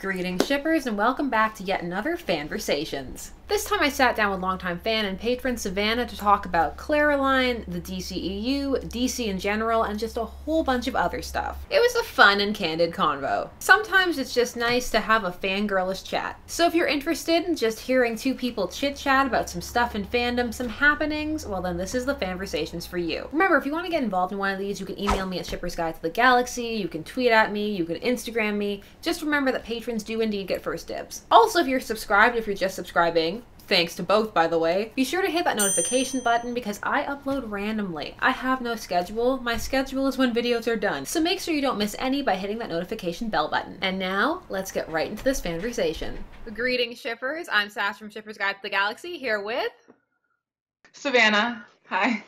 Greetings, shippers, and welcome back to yet another Fanversations. This time I sat down with longtime fan and patron Savannah to talk about Klaroline, the DCEU, DC in general, and just a whole bunch of other stuff. It was a fun and candid convo. Sometimes it's just nice to have a fangirlish chat. So if you're interested in just hearing two people chit-chat about some stuff in fandom, some happenings, well then this is the Fanversations for you. Remember, if you want to get involved in one of these, you can email me at shippersguide-to-the-galaxy, you can tweet at me, you can Instagram me. Just remember that patrons do indeed get first dibs. Also, if you're subscribed, if you're just subscribing, thanks to both, by the way, be sure to hit that notification button because I upload randomly. I have no schedule. My schedule is when videos are done. So make sure you don't miss any by hitting that notification bell button. And now, let's get right into this Fanversation. Greetings, shippers. I'm Sash from Shippers Guide to the Galaxy, here with Savannah. Hi.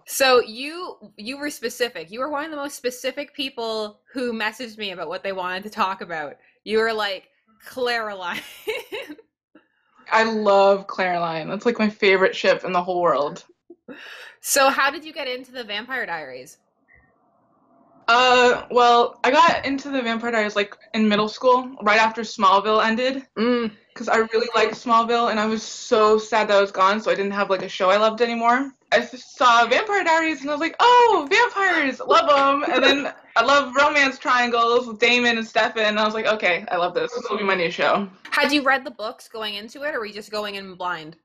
So you were specific. You were one of the most specific people who messaged me about what they wanted to talk about. You were like, Klaroline. I love Klaroline. That's like my favorite ship in the whole world. So how did you get into the Vampire Diaries? Well, I got into the Vampire Diaries like in middle school, right after Smallville ended. Because I really liked Smallville, and I was so sad that I was gone, so I didn't have like a show I loved anymore. I saw Vampire Diaries, and I was like, oh, vampires, love them. And then I love romance triangles with Damon and Stefan, and I was like, okay, I love this. This will be my new show. Had you read the books going into it, or were you just going in blind?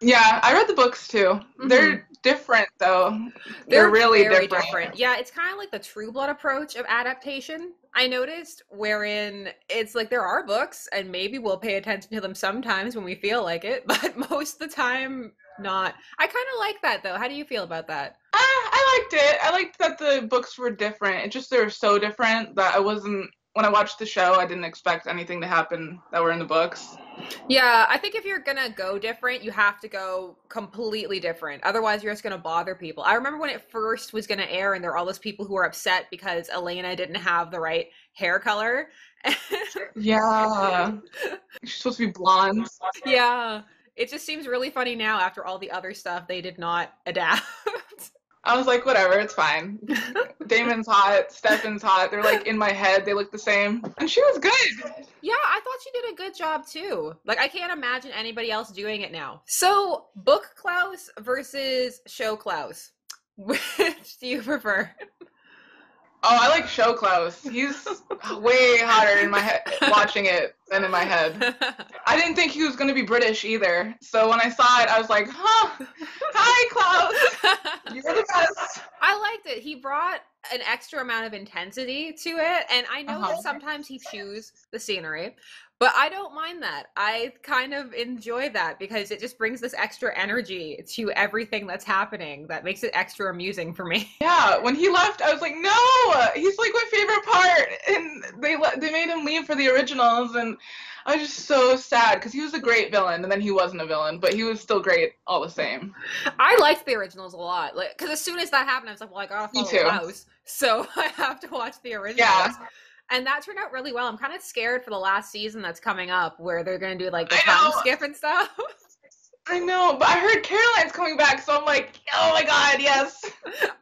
Yeah, I read the books too. They're different though. They're really very different. Yeah, it's kind of like the True Blood approach of adaptation, I noticed, wherein it's like there are books and maybe we'll pay attention to them sometimes when we feel like it, but most of the time not. I kind of like that though. How do you feel about that? I liked it. I liked that the books were different. It's just they were so different that when I watched the show, I didn't expect anything to happen that were in the books. Yeah, I think if you're gonna go different, you have to go completely different. Otherwise, you're just gonna bother people. I remember when it first was gonna air and there were all those people who were upset because Elena didn't have the right hair color. Yeah. She's supposed to be blonde. Yeah. It just seems really funny now after all the other stuff they did not adapt. I was like, whatever, it's fine. Damon's hot, Stefan's hot. They're like in my head. They look the same. And she was good. Yeah, I thought she did a good job too. Like, I can't imagine anybody else doing it now. So, book Klaus versus show Klaus. Which do you prefer? Oh, I like show Klaus. He's way hotter in my head watching it than in my head. I didn't think he was going to be British either. So when I saw it, I was like, huh, hi, Klaus. You're the best. I liked it. He brought an extra amount of intensity to it. And I know that sometimes he chews the scenery, but I don't mind that. I kind of enjoy that because it just brings this extra energy to everything that's happening that makes it extra amusing for me. Yeah, when he left, I was like, no, he's like my favorite part. And they made him leave for the originals, and I was just so sad because he was a great villain, and then he wasn't a villain, but he was still great all the same. I liked the originals a lot, like because as soon as that happened, I was like, well, I gotta follow Klaus, so I have to watch the originals. Yeah. And that turned out really well. I'm kind of scared for the last season that's coming up where they're going to do like the time skip and stuff. I know, but I heard Caroline's coming back, so I'm like, oh my god, yes.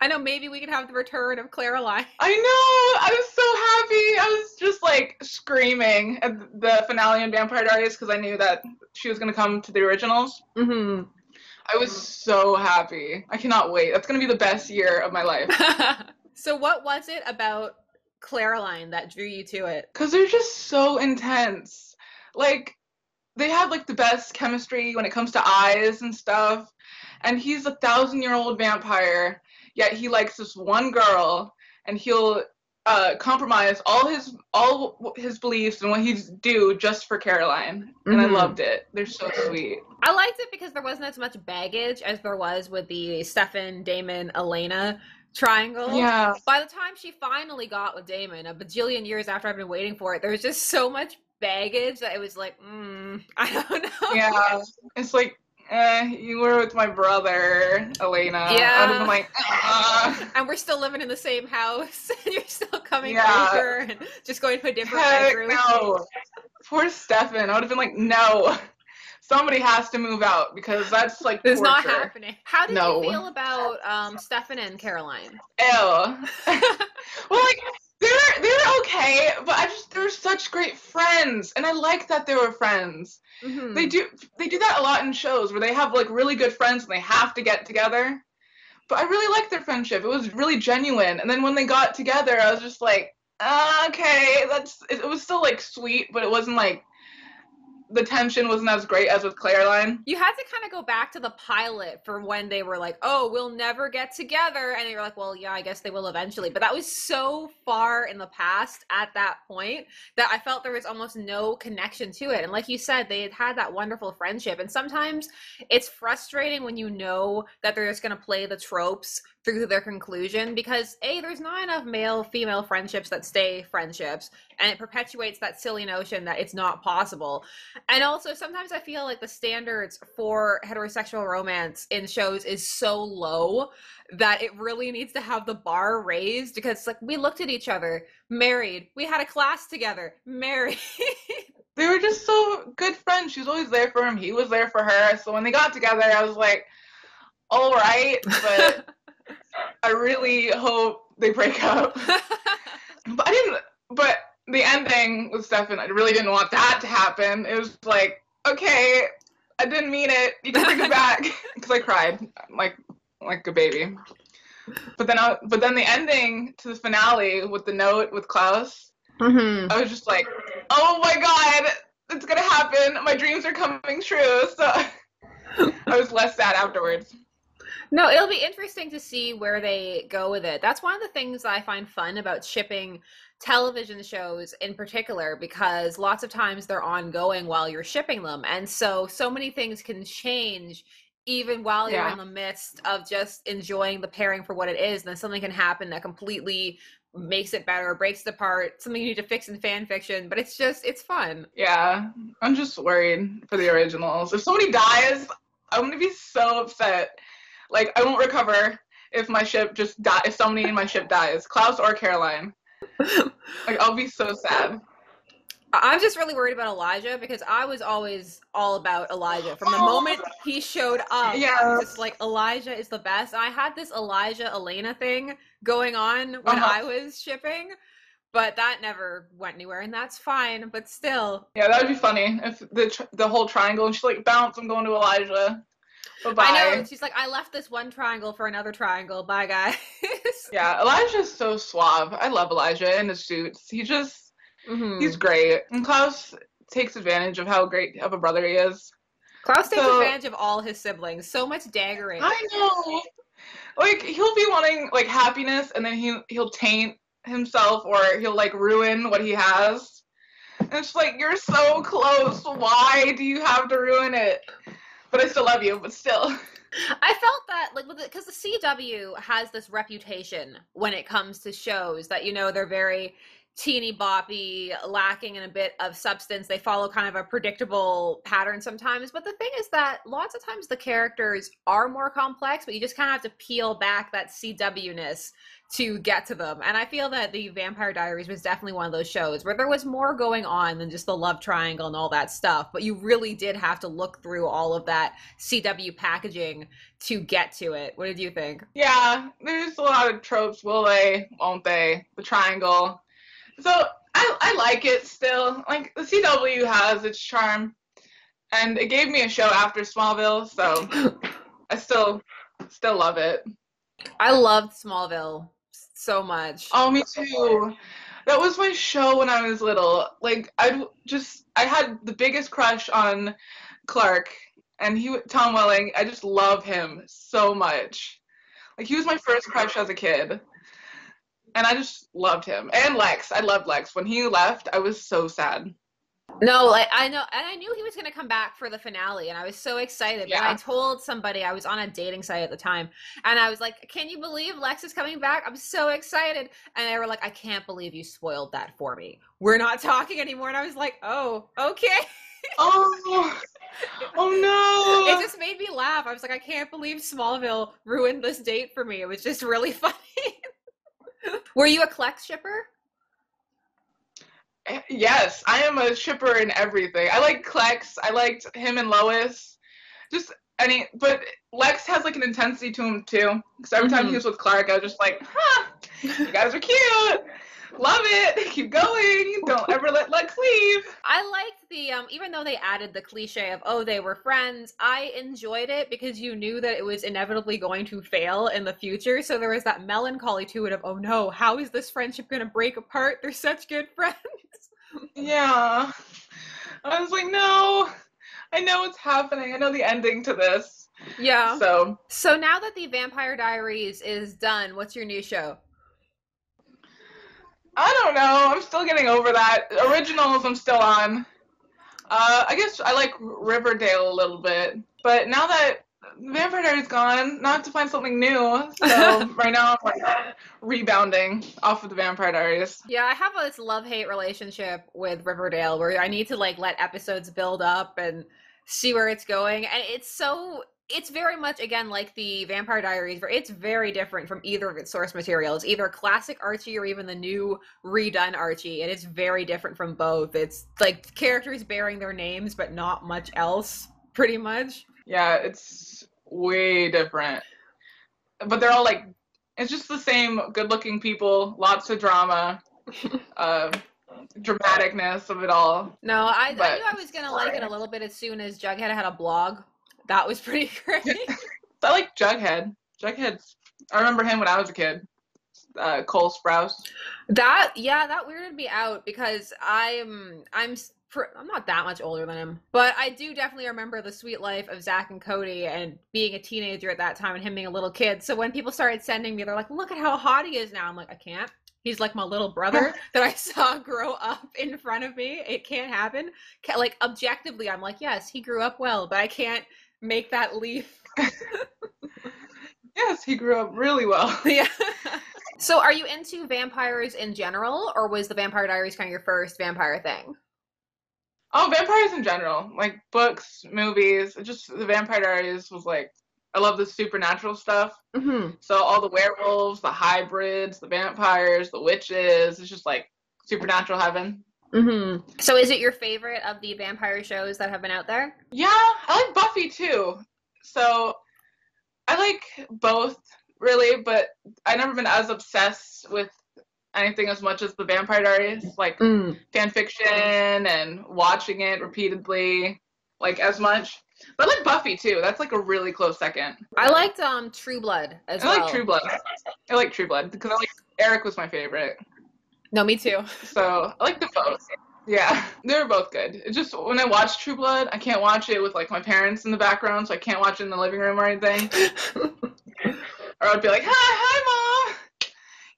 I know, maybe we can have the return of Klaroline. I know, I was so happy. I was just like screaming at the finale in Vampire Diaries because I knew that she was going to come to the originals. I was so happy. I cannot wait. That's going to be the best year of my life. So what was it about Klaroline that drew you to it? Because they're just so intense. Like, they have like the best chemistry when it comes to eyes and stuff, and he's a 1,000-year-old vampire, yet he likes this one girl, and he'll compromise all his beliefs and what he's do just for Klaroline. And I loved it. They're so sweet. I liked it because there wasn't as much baggage as there was with the Stefan, Damon, Elena triangle. Yeah. By the time she finally got with Damon, a bajillion years after I've been waiting for it, there was just so much baggage that it was like, I don't know. Yeah. It's like, you were with my brother, Elena. Yeah. I would have been like, And we're still living in the same house, and you're still coming over and just going to a different bedroom. No. Poor Stefan. I would have been like, no. Somebody has to move out because that's like it's torture. Not happening. How did you feel about Stefan and Caroline? Ew. Well, like they were okay, but they're such great friends, and I like that they were friends. Mm-hmm. They do that a lot in shows where they have like really good friends and they have to get together. But I really liked their friendship. It was really genuine. And then when they got together, I was just like, okay, it was still like sweet, but it wasn't like the tension wasn't as great as with Klaroline. You had to kind of go back to the pilot for when they were like, oh, we'll never get together. And you're like, well, yeah, I guess they will eventually. But that was so far in the past at that point that I felt there was almost no connection to it. And like you said, they had that wonderful friendship. And sometimes it's frustrating when you know that they're just going to play the tropes through to their conclusion because A, there's not enough male-female friendships that stay friendships, and it perpetuates that silly notion that it's not possible. And also sometimes I feel like the standards for heterosexual romance in shows is so low that it really needs to have the bar raised because like we looked at each other, married, we had a class together, married. They were just so good friends. She was always there for him, he was there for her. So when they got together, I was like, all right, but I really hope they break up. But the ending with Stefan, I really didn't want that to happen. It was like, okay, I didn't mean it. You can bring it back. Because I cried like a baby. But then the ending to the finale with the note with Klaus, Mm-hmm. I was just like, oh my god, it's gonna happen. My dreams are coming true. So I was less sad afterwards. No, it'll be interesting to see where they go with it. That's one of the things I find fun about shipping television shows in particular, because lots of times they're ongoing while you're shipping them. And so many things can change even while you're in the midst of just enjoying the pairing for what it is. And then something can happen that completely makes it better, breaks it apart, something you need to fix in fan fiction. But it's fun. Yeah, I'm just worried for the originals. If somebody dies, I'm going to be so upset. Like, I won't recover if my ship just if somebody in my ship dies, Klaus or Caroline. Like, I'll be so sad. I'm just really worried about Elijah because I was always all about Elijah. From the moment he showed up, I was just like, Elijah is the best. I had this Elijah-Elena thing going on when I was shipping, but that never went anywhere, and that's fine, but still. Yeah, that would be funny if the whole triangle, and she's like, bounce, I'm going to Elijah. Bye-bye. I know, she's like, I left this one triangle for another triangle. Bye, guys. Yeah, Elijah's so suave. I love Elijah in his suits. He's great. And Klaus takes advantage of how great of a brother he is. Klaus takes advantage of all his siblings. So much daggering. I know. Like, he'll be wanting, like, happiness, and then he'll taint himself, or he'll, like, ruin what he has. And it's like, you're so close. Why do you have to ruin it? But I still love you, but still. I felt that, like, because the CW has this reputation when it comes to shows that, you know, they're very teeny boppy, lacking in a bit of substance. They follow kind of a predictable pattern sometimes. But the thing is that lots of times the characters are more complex, but you just kind of have to peel back that CW-ness to get to them. And I feel that the Vampire Diaries was definitely one of those shows where there was more going on than just the love triangle and all that stuff. But you really did have to look through all of that CW packaging to get to it. What did you think? Yeah, there's a lot of tropes. Will they? Won't they? The triangle. So I like it still. Like, the CW has its charm, and it gave me a show after Smallville, so I still love it. I loved Smallville so much. Oh, me too. That was my show when I was little. Like, I had the biggest crush on Clark, and Tom Welling. I just love him so much. Like, he was my first crush as a kid. And I just loved him. And Lex. I loved Lex. When he left, I was so sad. No, like, I know. And I knew he was going to come back for the finale. And I was so excited. Yeah. And I told somebody, I was on a dating site at the time. And I was like, can you believe Lex is coming back? I'm so excited. And they were like, I can't believe you spoiled that for me. We're not talking anymore. And I was like, oh, okay. Oh no. It just made me laugh. I was like, I can't believe Smallville ruined this date for me. It was just really funny. Were you a Klex shipper? Yes, I am a shipper in everything. I like Klex. I liked him and Lois. But Lex has like an intensity to him too. Because every time he was with Clark, I was just like, you guys are cute. Love it. Keep going. Don't ever let Lex leave. I liked the, even though they added the cliche of, oh, they were friends, I enjoyed it because you knew that it was inevitably going to fail in the future. So there was that melancholy to it of, oh no, how is this friendship going to break apart? They're such good friends. Yeah. I was like, no, I know what's happening. I know the ending to this. Yeah. So now that the Vampire Diaries is done, what's your new show? I don't know. I'm still getting over that. Originals I'm still on. I guess I like Riverdale a little bit. But now that Vampire Diaries gone, now I have to find something new. So right now I'm like rebounding off of the Vampire Diaries. Yeah, I have this love-hate relationship with Riverdale where I need to like let episodes build up and see where it's going. And it's very much, again, like the Vampire Diaries, where it's very different from either of its source materials, either classic Archie or even the new redone Archie. And it's very different from both. It's like characters bearing their names, but not much else, pretty much. Yeah, it's way different. But they're all like, it's just the same good-looking people, lots of drama, dramaticness of it all. No, I knew I was going to like it a little bit as soon as Jughead had a blog. That was pretty great. I like Jughead. Jughead's, I remember him when I was a kid. Cole Sprouse. That weirded me out because I'm not that much older than him, but I do definitely remember the sweet life of Zach and Cody and being a teenager at that time and him being a little kid. So when people started sending me, they're like, look at how hot he is now. I'm like, I can't. He's like my little brother that I saw grow up in front of me. It can't happen. Like, objectively, I'm like, yes, he grew up well, but I can't make that leap. Yes, he grew up really well. Yeah. So are you into vampires in general, or was the Vampire Diaries kind of your first vampire thing? Oh, vampires in general. Like books, movies. Just the Vampire Diaries was like, I love the supernatural stuff. Mm-hmm. So all the werewolves, the hybrids, the vampires, the witches. It's just like supernatural heaven. Mm-hmm. So is it your favorite of the vampire shows that have been out there? Yeah, I like Buffy too. So I like both, really, but I've never been as obsessed with anything as much as the Vampire Diaries, like fanfiction and watching it repeatedly, like as much. But I like Buffy too. That's like a really close second. I liked True Blood as well. I like True Blood. I like True Blood because Eric was my favorite. No, me too. So I like them both. Yeah, they were both good. It's just when I watch True Blood, I can't watch it with like my parents in the background, so I can't watch it in the living room or anything. Or I'd be like, hi, Mom.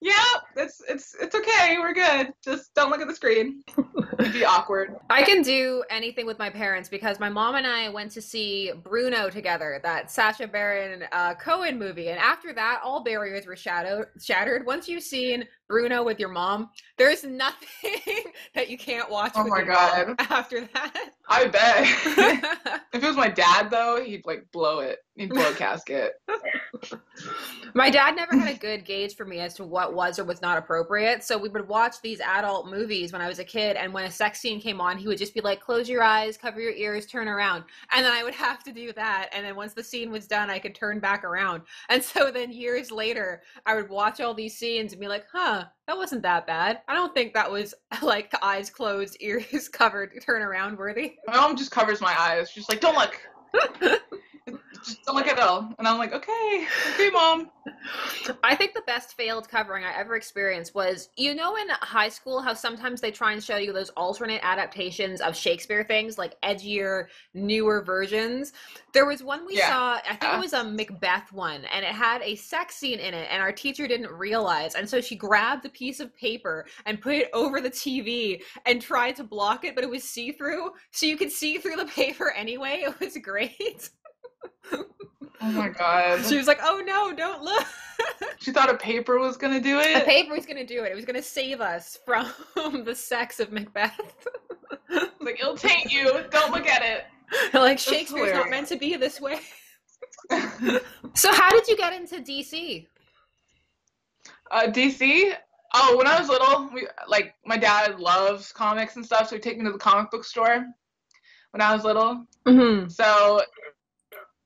Yeah, it's okay. We're good. Just don't look at the screen. It'd be awkward. I can do anything with my parents because my mom and I went to see Bruno together, that Sacha Baron Cohen movie, and after that, all barriers were shattered. Once you've seen Bruno with your mom, there's nothing that you can't watch with your mom after that. I bet. If it was my dad, though, he'd like blow it. He'd blow a casket. My dad never had a good gauge for me as to what was or was not appropriate, so we would watch these adult movies when I was a kid, and when a sex scene came on, he would just be like, close your eyes, cover your ears, turn around. And then I would have to do that, and then once the scene was done, I could turn back around. And so then years later, I would watch all these scenes and be like, huh, that wasn't that bad. I don't think that was like eyes closed, ears covered, turn around worthy. My mom just covers my eyes. She's like, don't look. Just don't look at it all. And I'm like, okay, Mom. I think the best failed covering I ever experienced was, you know, in high school, how sometimes they try and show you those alternate adaptations of Shakespeare things, like edgier, newer versions. There was one we saw, I think it was a Macbeth one, and it had a sex scene in it, and our teacher didn't realize. And so she grabbed a piece of paper and put it over the TV and tried to block it, but it was see-through, so you could see through the paper anyway. It was great. Oh my god. She was like, oh no, don't look. She thought a paper was gonna do it? A paper was gonna do it. It was gonna save us from the sex of Macbeth. Like, it'll taint you. Don't look at it. Like, Shakespeare's not meant to be this way. So how did you get into DC? DC? Oh, when I was little, my dad loves comics and stuff, so he'd take me to the comic book store when I was little. Mm-hmm. So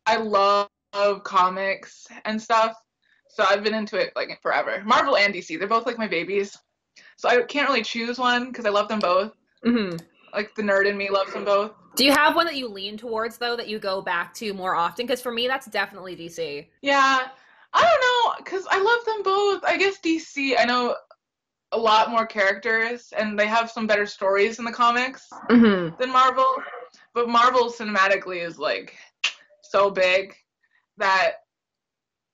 I love comics and stuff. So I've been into it like forever. Marvel and DC, they're both like my babies. So I can't really choose one because I love them both. Mm-hmm. Like, the nerd in me loves them both. Do you have one that you lean towards, though, that you go back to more often? Because for me, that's definitely DC. Yeah. I don't know, because I love them both. I guess DC, I know a lot more characters, and they have some better stories in the comics than Marvel. But Marvel cinematically is, like, so big that,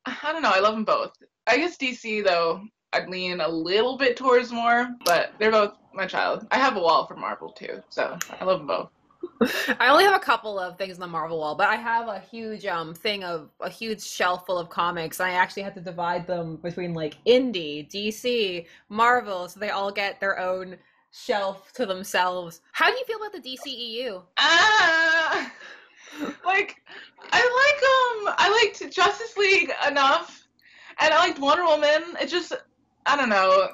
I don't know, I love them both. I guess DC, though, I'd lean a little bit towards more, but they're both my child. I have a wall for Marvel, too, so I love them both. I only have a couple of things on the Marvel wall, but I have a huge a huge shelf full of comics. I actually had to divide them between like indie, DC, Marvel, so they all get their own shelf to themselves. How do you feel about the DCEU? Like, I liked Justice League enough, and I liked Wonder Woman. It just, I don't know,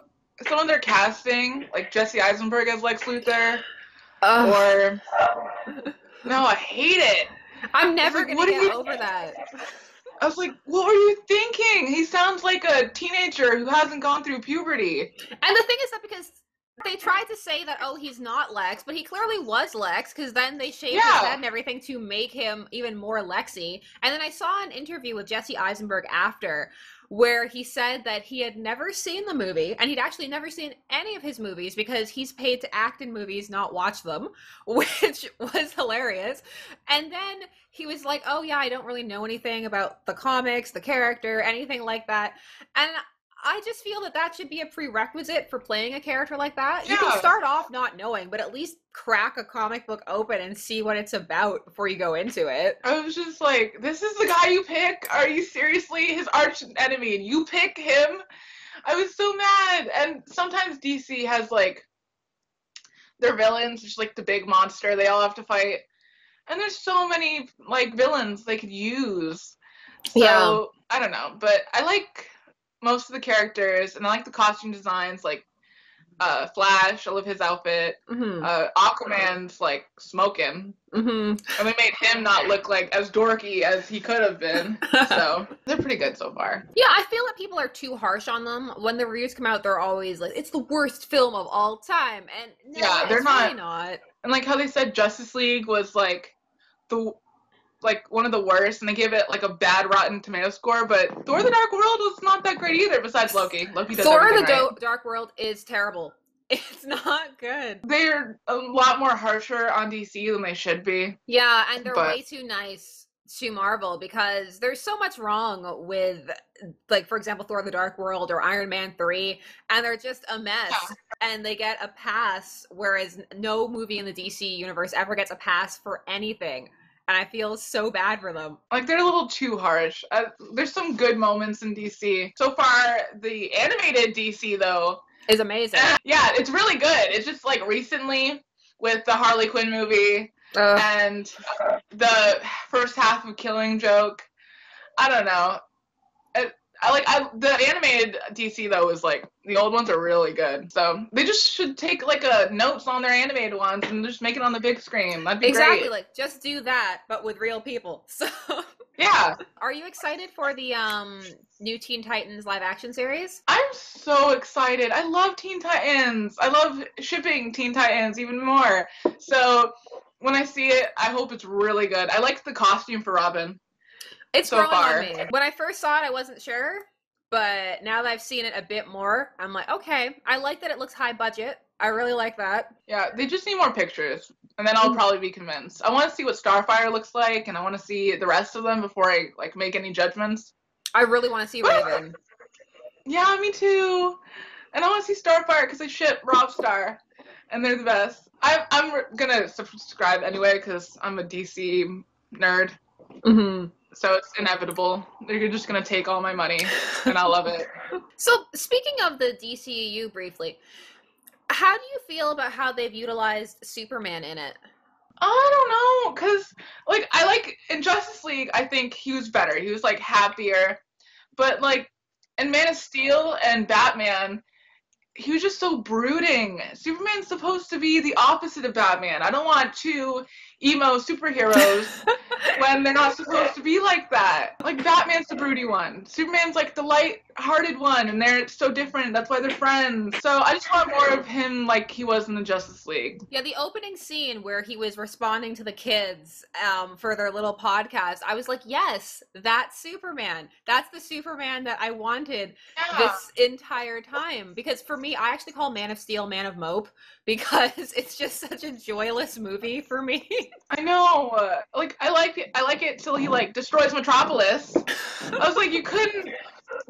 some of their casting, like Jesse Eisenberg as Lex Luthor. Or no, I hate it. I'm never gonna get over that. I was like, what were you thinking? He sounds like a teenager who hasn't gone through puberty. And the thing is that because they tried to say that, oh, he's not Lex, but he clearly was Lex, because then they shaved his head and everything to make him even more Lexy. And then I saw an interview with Jesse Eisenberg after, where he said that he had never seen the movie, and he'd actually never seen any of his movies because he's paid to act in movies, not watch them, which was hilarious. And then he was like, oh yeah, I don't really know anything about the comics, the character, anything like that. And I just feel that that should be a prerequisite for playing a character like that. You can start off not knowing, but at least crack a comic book open and see what it's about before you go into it. I was just like, this is the guy you pick? Are you seriously his arch enemy and you pick him? I was so mad. And sometimes DC has, like, their villains, just like the big monster they all have to fight. And there's so many, like, villains they could use. So, I don't know. But I like most of the characters, and I like the costume designs, like Flash, I love his outfit. Aquaman's like smoking, and they made him not look like as dorky as he could have been. So they're pretty good so far. Yeah, I feel that people are too harsh on them. When the reviews come out, they're always like, it's the worst film of all time, and no, they're not. Not. And like how they said Justice League was like one of the worst, and they gave it like a bad Rotten Tomato score, but Thor the Dark World was not that great either, besides Loki. Loki does Thor everything the right. Dark World is terrible. It's not good. They're a lot more harsher on DC than they should be. Yeah, and they're way too nice to Marvel because there's so much wrong with, like, for example, Thor the Dark World or Iron Man 3, and they're just a mess. Yeah. And they get a pass, whereas no movie in the DC universe ever gets a pass for anything. And I feel so bad for them. Like, they're a little too harsh. There's some good moments in DC. So far, the animated DC, though, is amazing. Yeah, it's really good. It's just, like, recently with the Harley Quinn movie and the first half of Killing Joke. I don't know. The animated DC, though, is, like, the old ones are really good. So they just should take, like, notes on their animated ones and just make it on the big screen. That'd be great. Exactly, like, just do that, but with real people. So yeah. Are you excited for the new Teen Titans live-action series? I'm so excited. I love Teen Titans. I love shipping Teen Titans even more. So when I see it, I hope it's really good. I like the costume for Robin. It's so growing on me. When I first saw it, I wasn't sure, but now that I've seen it a bit more, I'm like, okay, I like that it looks high budget. I really like that. Yeah, they just need more pictures, and then I'll probably be convinced. I want to see what Starfire looks like, and I want to see the rest of them before I, like, make any judgments. I really want to see Raven. Yeah, me too. And I want to see Starfire because I ship Rob Star, and they're the best. I'm gonna subscribe anyway because I'm a DC nerd. So it's inevitable. They're just going to take all my money, and I'll love it. So, speaking of the DCEU briefly, how do you feel about how they've utilized Superman in it? I don't know, because, like, in Justice League, I think he was better. He was, like, happier. But, like, in Man of Steel and Batman, he was just so brooding. Superman's supposed to be the opposite of Batman. I don't want two emo superheroes when they're not supposed to be like that. Like, Batman's the broody one. Superman's like the light hearted one, and they're so different. That's why they're friends. So I just want more of him like he was in the Justice League. Yeah, the opening scene where he was responding to the kids for their little podcast, I was like, yes, that's Superman. That's the Superman that I wanted this entire time. Because for me, I actually call Man of Steel Man of Mope because it's just such a joyless movie for me. I know. Like I like it till he like destroys Metropolis. I was like, you couldn't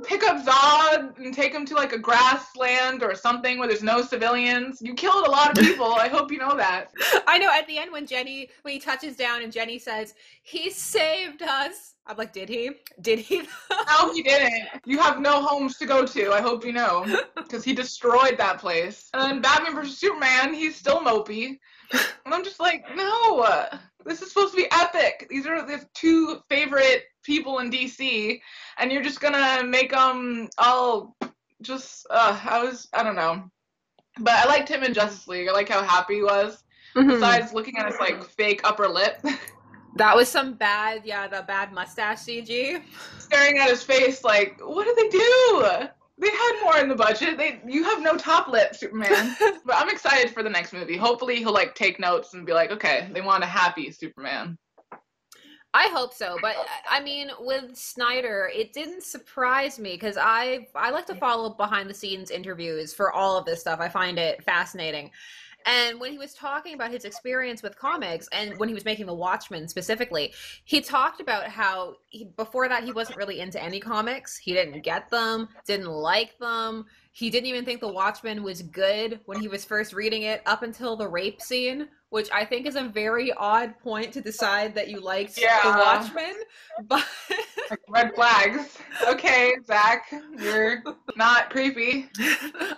pick up Zod and take him to like a grassland or something where there's no civilians. You killed a lot of people. I hope you know that. I know, at the end when he touches down and Jenny says, he saved us. I'm like, did he? Did he? No, he didn't. You have no homes to go to. I hope you know. Because he destroyed that place. And then Batman vs. Superman, he's still mopey. And I'm just like, no. This is supposed to be epic. These are the two favorite people in DC. And you're just gonna make them all just, I don't know. But I liked him in Justice League. I like how happy he was. Besides looking at his, like, fake upper lip. That was some bad, the bad mustache CG. Staring at his face like, what did they do? They had more in the budget. You have no top lip, Superman. But I'm excited for the next movie. Hopefully he'll, like, take notes and be like, okay, they want a happy Superman. I hope so, but I mean, with Snyder, it didn't surprise me because I like to follow behind the scenes interviews for all of this stuff. I find it fascinating. And when he was talking about his experience with comics and when he was making The Watchmen specifically, he talked about how before that he wasn't really into any comics. He didn't get them, didn't like them. He didn't even think The Watchmen was good when he was first reading it up until the rape scene, which I think is a very odd point to decide that you liked The Watchmen. But like red flags. Okay, Zach, you're not creepy.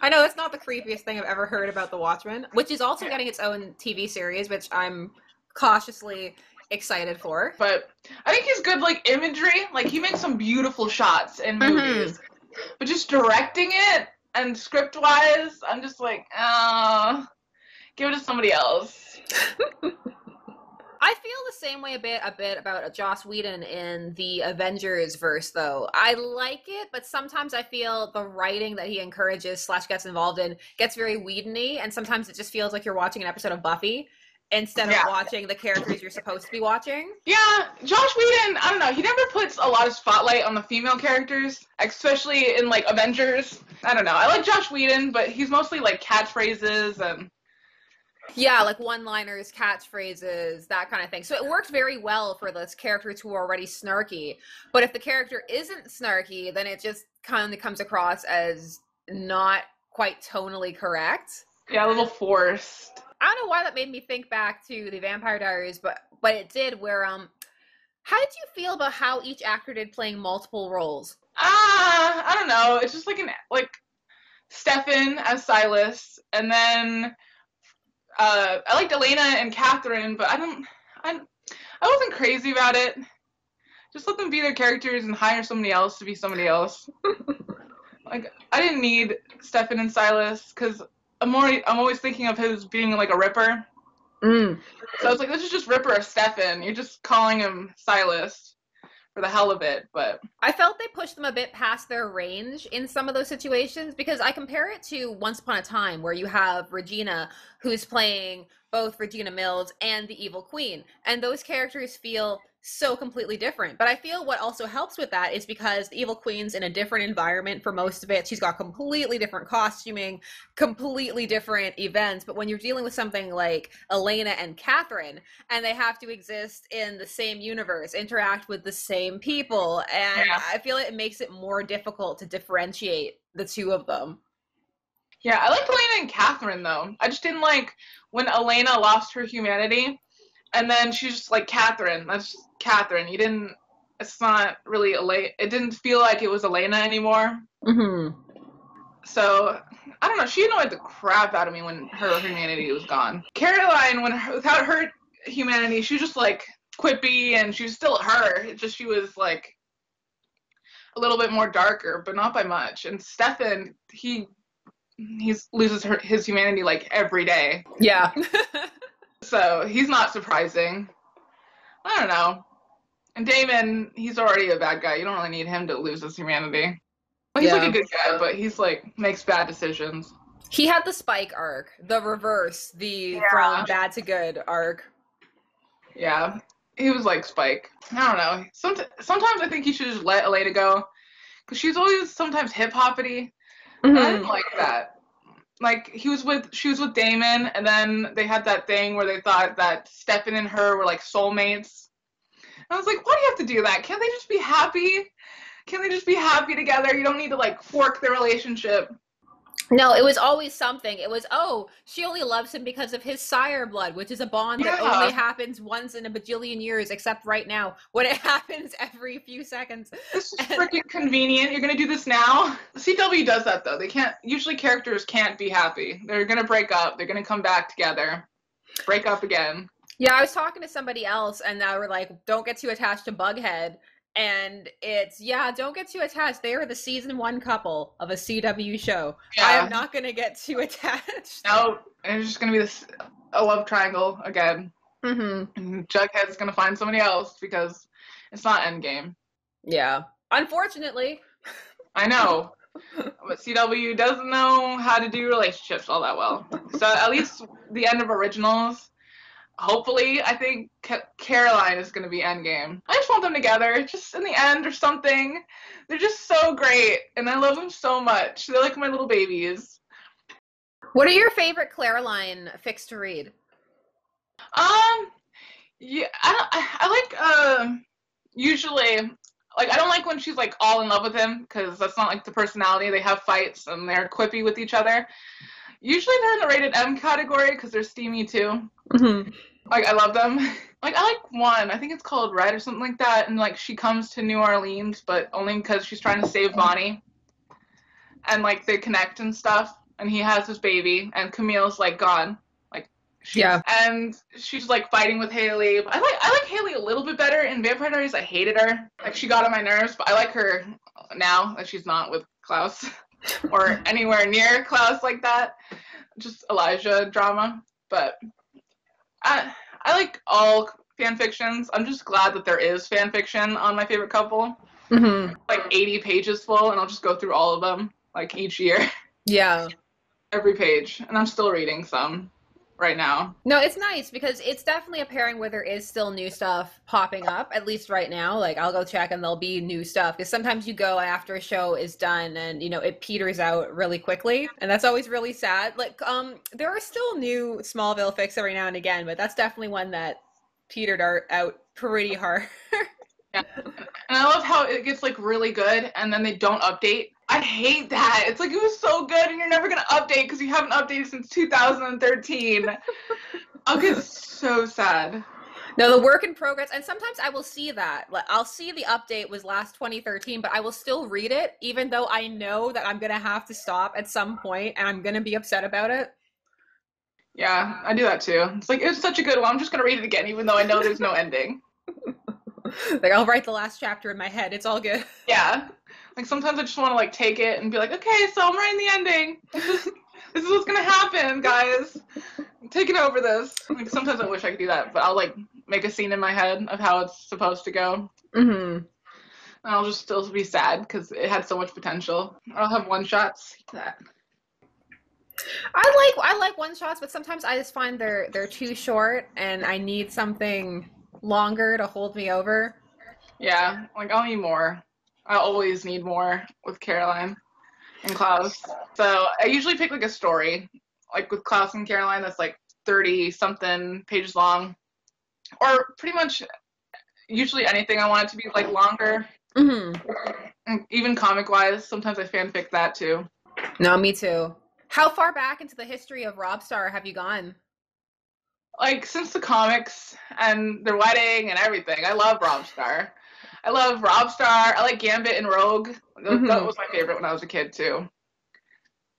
I know that's not the creepiest thing I've ever heard about The Watchmen, which is also getting its own TV series, which I'm cautiously excited for. But I think he's good, like, imagery. Like, he makes some beautiful shots in movies. But just directing it and script-wise, I'm just like, give it to somebody else. I feel the same way a bit about Joss Whedon in the Avengers verse, though. I like it, but sometimes I feel the writing that he encourages / gets involved in gets very Whedon-y, and sometimes it just feels like you're watching an episode of Buffy instead of watching the characters you're supposed to be watching. Yeah, Joss Whedon, I don't know, he never puts a lot of spotlight on the female characters, especially in, like, Avengers. I don't know, I like Joss Whedon, but he's mostly, like, catchphrases and... Yeah, like one-liners, catchphrases, that kind of thing. So it works very well for those characters who are already snarky. But if the character isn't snarky, then it just kind of comes across as not quite tonally correct. Yeah, a little forced. I don't know why that made me think back to the Vampire Diaries, but it did, where, how did you feel about how each actor did playing multiple roles? I don't know. It's just like Stefan as Silas, and then I liked Elena and Catherine, but I wasn't crazy about it. Just let them be their characters and hire somebody else to be somebody else. Like, I didn't need Stefan and Silas, because I'm always thinking of his being like a Ripper. So I was like, this is just Ripper or Stefan. You're just calling him Silas for the hell of it. But I felt they pushed them a bit past their range in some of those situations, because I compare it to Once Upon a Time, where you have Regina, who's playing both Regina Mills and the Evil Queen, and those characters feel so completely different. But I feel what also helps with that is because the Evil Queen's in a different environment for most of it. She's got completely different costuming, completely different events. But when you're dealing with something like Elena and Catherine, and they have to exist in the same universe, interact with the same people, and I feel it makes it more difficult to differentiate the two of them. Yeah, I liked Elena and Catherine, though. I just didn't like when Elena lost her humanity, and then she's just like, Catherine, that's just Catherine. It's not really Elena. It didn't feel like it was Elena anymore. So, I don't know, she annoyed the crap out of me when her humanity was gone. Caroline, without her humanity, she was just like quippy, and she was still her. It's just she was like a little bit more darker, but not by much. And Stefan, he loses his humanity like every day. Yeah. So he's not surprising. I don't know. And Damon, he's already a bad guy. You don't really need him to lose his humanity. Well, he's like a good guy, but he's like makes bad decisions. He had the Spike arc, the reverse, the from bad to good arc. Yeah, he was like Spike. I don't know. Sometimes I think he should just let Elena go, because she's always sometimes hip hoppity, and I didn't like that. Like she was with Damon, and then they had that thing where they thought that Stefan and her were like soulmates. I was like, why do you have to do that? Can't they just be happy? Can't they just be happy together? You don't need to like fork their relationship. No, it was always something. It was, oh, she only loves him because of his sire blood, which is a bond that only happens once in a bajillion years, except right now, when it happens every few seconds. This is freaking convenient. You're gonna do this now? CW does that, though. They can't, usually characters can't be happy. They're gonna break up. They're gonna come back together. Break up again. Yeah, I was talking to somebody else, and they were like, don't get too attached to Bughead. And it's, don't get too attached. They are the season 1 couple of a CW show. Yeah. I am not going to get too attached. No, it's just going to be a love triangle again. And Jughead's going to find somebody else because it's not Endgame. Yeah. Unfortunately. I know. But CW doesn't know how to do relationships all that well. So at least the end of Originals, hopefully, I think Caroline is going to be Endgame. I just want them together, just in the end or something. They're just so great, and I love them so much. They're like my little babies. What are your favorite Klaroline fics to read? Yeah, I like, usually, like, I don't like when she's, like, all in love with him, because that's not, like, the personality. They have fights, and they're quippy with each other. Usually they're in the rated M category because they're steamy too. Like, I love them. Like, I like one. I think it's called Red or something like that. And, like, she comes to New Orleans, but only because she's trying to save Bonnie. And, like, they connect and stuff. And he has his baby. And Camille's, like, gone. Like, and she's, like, fighting with Haley. But I like Haley a little bit better. In Vampire Diaries, I hated her. Like, she got on my nerves. But I like her now that she's not with Klaus. Or anywhere near Klaus like that. Just Elijah drama. But I like all fan fictions. I'm just glad that there is fan fiction on my favorite couple. Like 80 pages full, and I'll just go through all of them, like each year. Yeah. Every page. And I'm still reading some right now. No, it's nice because it's definitely a pairing where there is still new stuff popping up, at least right now. Like, I'll go check and there'll be new stuff, because sometimes you go after a show is done and, you know, it peters out really quickly, and that's always really sad. Like, there are still new Smallville fics every now and again, but that's definitely one that petered out pretty hard. Yeah. And I love how it gets, like, really good and then they don't update. I hate that. It's like, it was so good and you're never going to update because you haven't updated since 2013. I'll get so sad. No, the work in progress, and sometimes I will see that. Like, I'll see the update was last 2013, but I will still read it, even though I know that I'm going to have to stop at some point and I'm going to be upset about it. Yeah, I do that too. It's like, it's such a good one. I'm just going to read it again, even though I know there's no ending. Like, I'll write the last chapter in my head. It's all good. Yeah. Like, sometimes I just want to, like, take it and be like, okay, so I'm writing the ending. This is what's going to happen, guys. I'm taking over this. Like, sometimes I wish I could do that, but I'll, like, make a scene in my head of how it's supposed to go. And I'll just still be sad because it had so much potential. I'll have one-shots. I like one-shots, but sometimes I just find they're too short, and I need something longer to hold me over. Yeah, like, I'll need more. I always need more with Caroline and Klaus. So I usually pick, like, a story. Like, with Klaus and Caroline, that's, like, 30-something pages long. Or pretty much usually anything I want it to be, like, longer. And even comic-wise, sometimes I fanfic that, too. No, me too. How far back into the history of Robstar have you gone? Like, since the comics and their wedding and everything. I love Robstar. I love Robstar. I like Gambit and Rogue. That was my favorite when I was a kid, too.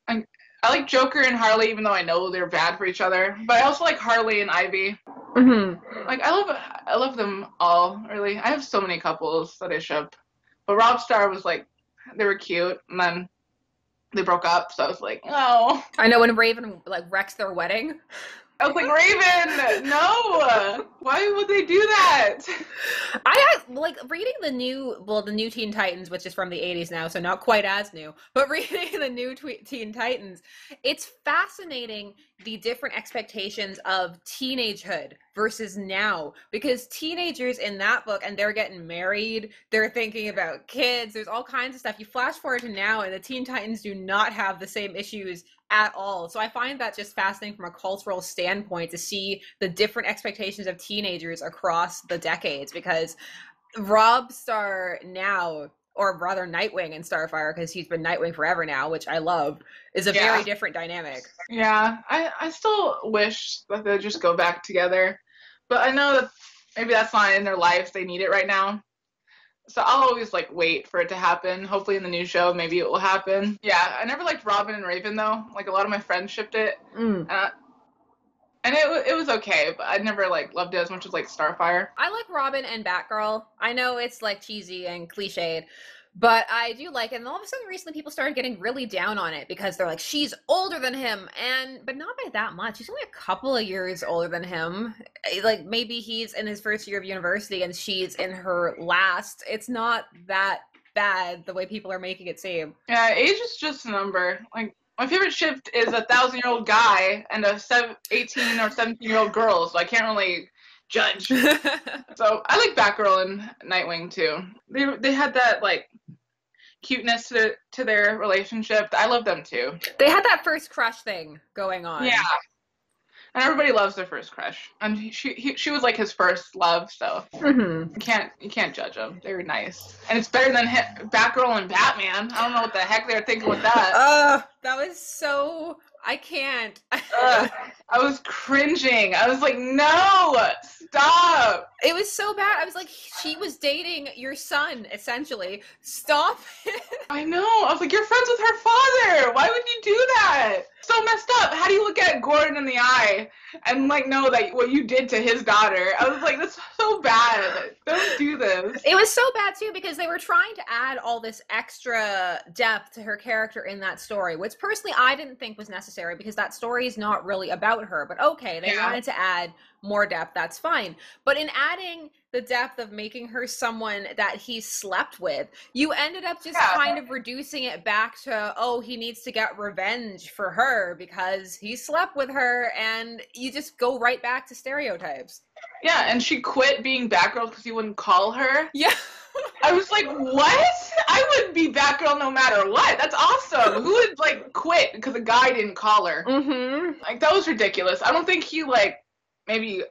I like Joker and Harley, even though I know they're bad for each other. But I also like Harley and Ivy. Like, I love them all, really. I have so many couples that I ship. But Robstar was, like, they were cute, and then they broke up, so I was like, oh. I know, when Raven, like, wrecks their wedding. I was like, Raven, no! Why would they do that? I like reading the new Teen Titans, which is from the 80s now, so not quite as new, but reading the new Teen Titans, it's fascinating the different expectations of teenagehood versus now, because teenagers in that book, and they're getting married, they're thinking about kids, there's all kinds of stuff. You flash forward to now, and the Teen Titans do not have the same issues at all. So I find that just fascinating from a cultural standpoint to see the different expectations of teenagers across the decades, because Rob Star now, or rather Nightwing in Starfire, because he's been Nightwing forever now, which I love, is a very different dynamic. Yeah, I still wish that they'd just go back together. But I know that maybe that's not in their lives. They need it right now. So I'll always like wait for it to happen. Hopefully in the new show, maybe it will happen. Yeah, I never liked Robin and Raven though. Like a lot of my friends shipped it. And it was okay, but I never like loved it as much as like Starfire. I like Robin and Batgirl. I know it's like cheesy and cliched, but I do like it. And all of a sudden recently people started getting really down on it because they're like, she's older than him, but not by that much. She's only a couple of years older than him. Like maybe he's in his first year of university and she's in her last. It's not that bad the way people are making it seem. Yeah, age is just a number. Like my favorite ship is a 1,000-year-old guy and a 18 or 17-year-old girl, so I can't really judge. So I like Batgirl and Nightwing too. They had that like cuteness to their relationship. I love them too. They had that first crush thing going on. Yeah. And everybody loves their first crush. And she was like his first love, so you can't judge them. They were nice. And it's better than Batgirl and Batman. I don't know what the heck they were thinking with that. That was so... I can't. I was cringing. I was like, no, stop. It was so bad. I was like, she was dating your son, essentially. Stop it. I know. I was like, you're friends with her father. Why would you do that? So messed up. How do you look at Gordon in the eye and like know that what you did to his daughter? I was like, that's so bad. Don't do this. It was so bad too because they were trying to add all this extra depth to her character in that story, which personally I didn't think was necessary because that story is not really about her. But okay, they wanted to add more depth, that's fine. But in adding the depth of making her someone that he slept with, you ended up just kind of reducing it back to, oh, he needs to get revenge for her because he slept with her, and you just go right back to stereotypes. Yeah, and she quit being Batgirl because you wouldn't call her. Yeah. I was like, what? I would be Batgirl no matter what. That's awesome. Who would, like, quit because a guy didn't call her? Like, that was ridiculous. I don't think he, like, maybe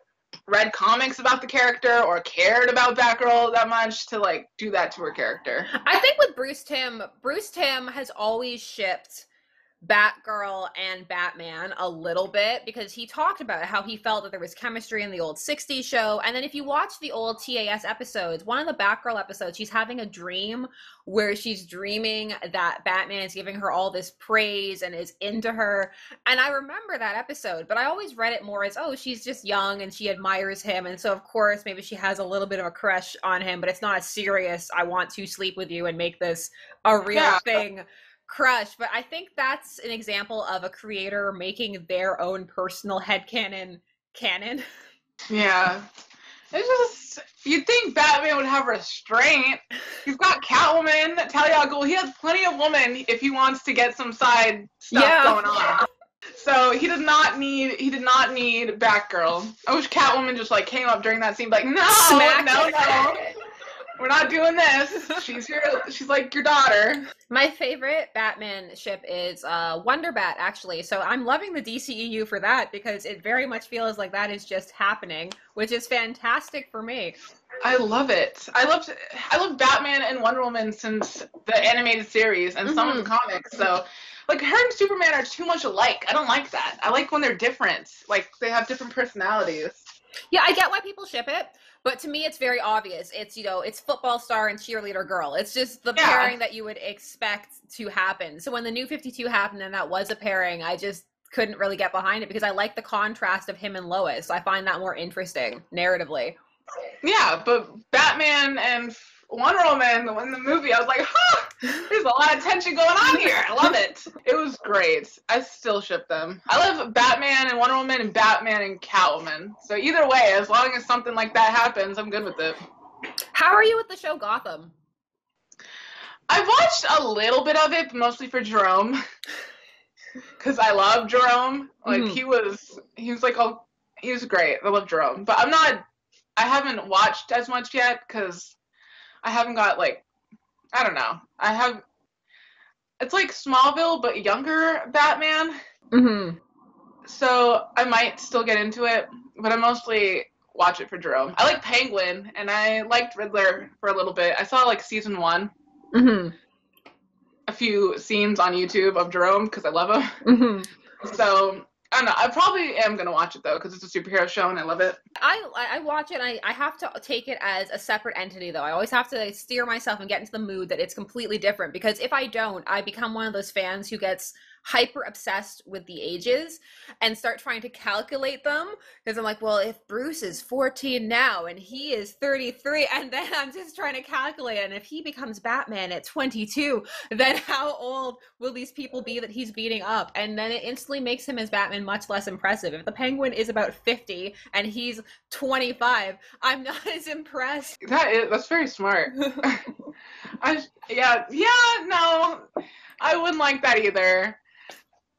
read comics about the character or cared about Batgirl that much to, like, do that to her character. I think with Bruce Timm has always shipped Batgirl and Batman a little bit because he talked about how he felt that there was chemistry in the old 60s show. And then if you watch the old TAS episodes, one of the Batgirl episodes, she's having a dream where she's dreaming that Batman is giving her all this praise and is into her. And I remember that episode, but I always read it more as, oh, she's just young and she admires him. And so, of course, maybe she has a little bit of a crush on him, but it's not as serious, I want to sleep with you and make this a real thing crush. But I think that's an example of a creator making their own personal headcanon canon. Yeah. It's just, you'd think Batman would have restraint. He's got Catwoman, Talia al Ghul. He has plenty of women if he wants to get some side stuff going on. So he did not need Batgirl. I wish Catwoman just like came up during that scene like, no. We're not doing this. She's like your daughter. My favorite Batman ship is Wonder Bat, actually. So I'm loving the DCEU for that because it very much feels like that is just happening, which is fantastic for me. I love it. I love Batman and Wonder Woman since the animated series and some of the comics. So like her and Superman are too much alike. I don't like that. I like when they're different. Like they have different personalities. Yeah, I get why people ship it. But to me, it's very obvious. It's, it's football star and cheerleader girl. It's just the pairing that you would expect to happen. So when the New 52 happened and that was a pairing, I just couldn't really get behind it because I like the contrast of him and Lois. I find that more interesting narratively. Yeah, but Batman and Wonder Woman in the movie, I was like, huh, there's a lot of tension going on here. I love it. It was great. I still ship them. I love Batman and Wonder Woman and Batman and Catwoman. So either way, as long as something like that happens, I'm good with it. How are you with the show Gotham? I've watched a little bit of it, but mostly for Jerome. Because I love Jerome. Like, he was like, oh, he was great. I love Jerome. But I haven't watched as much yet because I haven't got, like, I don't know. It's like Smallville, but younger Batman. So I might still get into it, but I mostly watch it for Jerome. I like Penguin, and I liked Riddler for a little bit. I saw, like, season 1. A few scenes on YouTube of Jerome because I love him. So I don't know. I probably am gonna watch it though because it's a superhero show and I love it. I watch it. I have to take it as a separate entity though. I always have to steer myself and get into the mood that it's completely different, because if I don't, I become one of those fans who gets hyper obsessed with the ages and start trying to calculate them, because I'm like, well, if Bruce is 14 now and he is 33, and then I'm just trying to calculate, and if he becomes Batman at 22, then how old will these people be that he's beating up? And then it instantly makes him as Batman much less impressive. If the Penguin is about 50 and he's 25, I'm not as impressed. That's very smart. No, I wouldn't like that either.